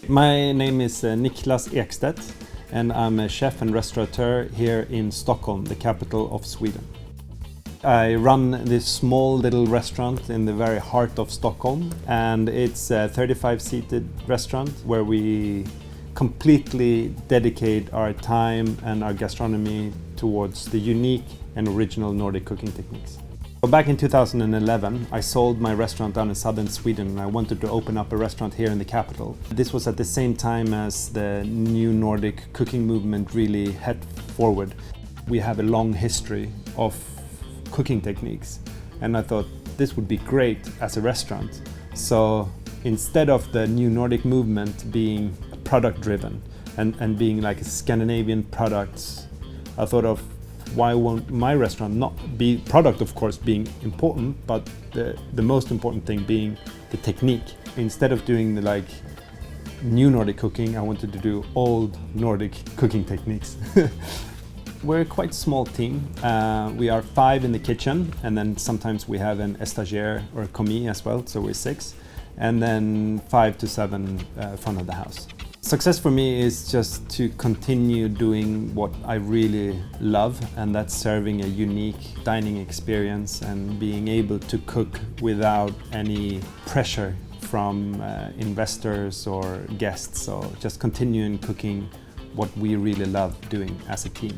My name is Niklas Ekstedt and I'm a chef and restaurateur here in Stockholm, the capital of Sweden. I run this small little restaurant in the very heart of Stockholm, and it's a 35-seated restaurant where we completely dedicate our time and our gastronomy towards the unique and original Nordic cooking techniques. Back in 2011, I sold my restaurant down in southern Sweden and I wanted to open up a restaurant here in the capital. This was at the same time as the new Nordic cooking movement really head forward. We have a long history of cooking techniques and I thought this would be great as a restaurant. So instead of the new Nordic movement being product driven and being like a Scandinavian products, I thought of why won't my restaurant not be product, of course, being important, but the most important thing being the technique. Instead of doing the new Nordic cooking, I wanted to do old Nordic cooking techniques. We're a quite small team. We are 5 in the kitchen, and then sometimes we have an stagiaire or a commis as well, so we're 6, and then 5 to 7 front of the house. Success for me is just to continue doing what I really love, and that's serving a unique dining experience and being able to cook without any pressure from investors or guests. So just continuing cooking what we really love doing as a team.